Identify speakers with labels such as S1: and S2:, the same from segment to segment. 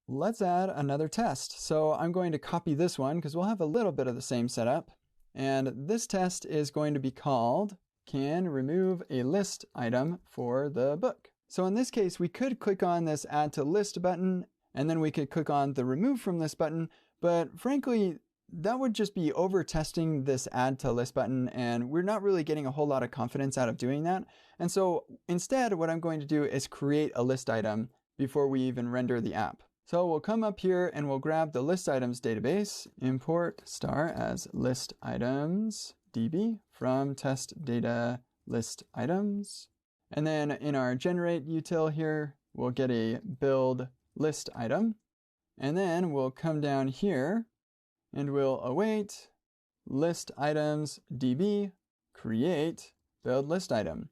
S1: Let's add another test. So I'm going to copy this one because we'll have a little bit of the same setup. And this test is going to be called can remove a list item for the book. So in this case, we could click on this add to list button, and then we could click on the remove from list button. But frankly, that would just be over testing this add to list button, and we're not really getting a whole lot of confidence out of doing that. And so instead, what I'm going to do is create a list item before we even render the app. So we'll come up here and we'll grab the list items database, import star as list items db from test data list items. And then in our generate util here, we'll get a build list item. And then we'll come down here and we'll await list items db create build list item.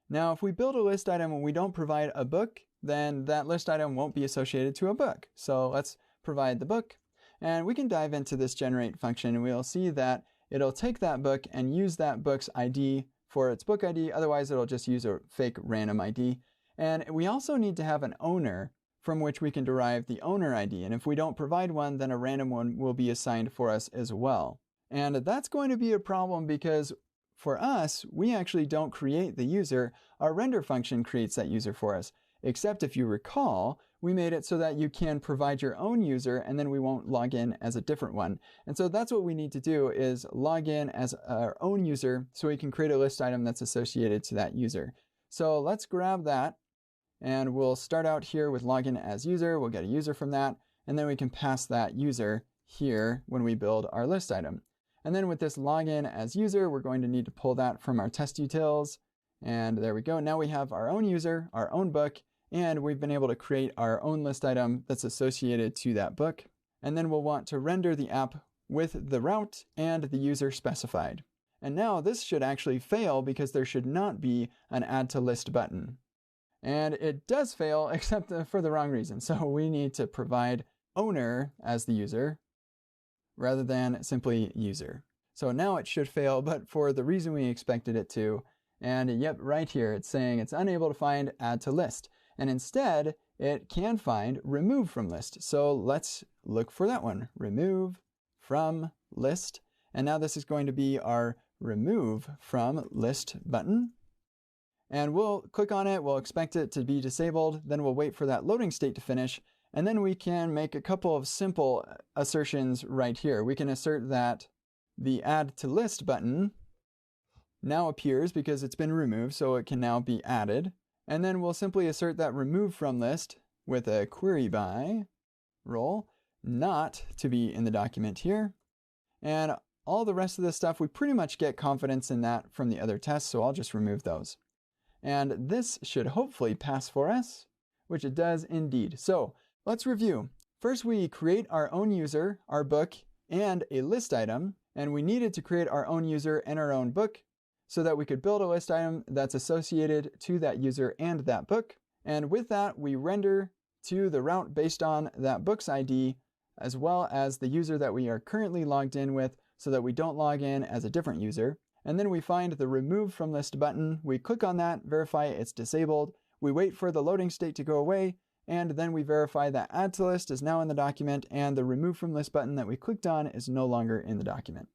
S1: Now, if we build a list item and we don't provide a book, then that list item won't be associated to a book. So let's provide the book, and we can dive into this generate function, and we'll see that it'll take that book and use that book's ID for its book ID. Otherwise, it'll just use a fake random ID. And we also need to have an owner from which we can derive the owner ID. And if we don't provide one, then a random one will be assigned for us as well. And that's going to be a problem because for us, we actually don't create the user. Our render function creates that user for us. Except if you recall, we made it so that you can provide your own user and then we won't log in as a different one. And so that's what we need to do is log in as our own user so we can create a list item that's associated to that user. So let's grab that and we'll start out here with login as user. We'll get a user from that and then we can pass that user here when we build our list item. And then with this login as user, we're going to need to pull that from our test utils. And there we go. Now we have our own user, our own book, and we've been able to create our own list item that's associated to that book. And then we'll want to render the app with the route and the user specified. And now this should actually fail because there should not be an add to list button. And it does fail except for the wrong reason. So we need to provide owner as the user rather than simply user. So now it should fail, but for the reason we expected it to. And yep, right here, it's saying it's unable to find add to list. And instead, it can find remove from list. So let's look for that one. Remove from list. And now this is going to be our remove from list button. And we'll click on it. We'll expect it to be disabled. Then we'll wait for that loading state to finish. And then we can make a couple of simple assertions right here. We can assert that the add to list button now appears because it's been removed, so it can now be added. And then we'll simply assert that remove from list with a query by role, not to be in the document here. And all the rest of this stuff, we pretty much get confidence in that from the other tests, so I'll just remove those. And this should hopefully pass for us, which it does indeed. So let's review. First, we create our own user, our book, and a list item. And we needed to create our own user and our own book so that we could build a list item that's associated to that user and that book. And with that, we render to the route based on that book's ID, as well as the user that we are currently logged in with so that we don't log in as a different user. And then we find the remove from list button. We click on that, verify it's disabled. We wait for the loading state to go away, and then we verify that add to list is now in the document and the remove from list button that we clicked on is no longer in the document.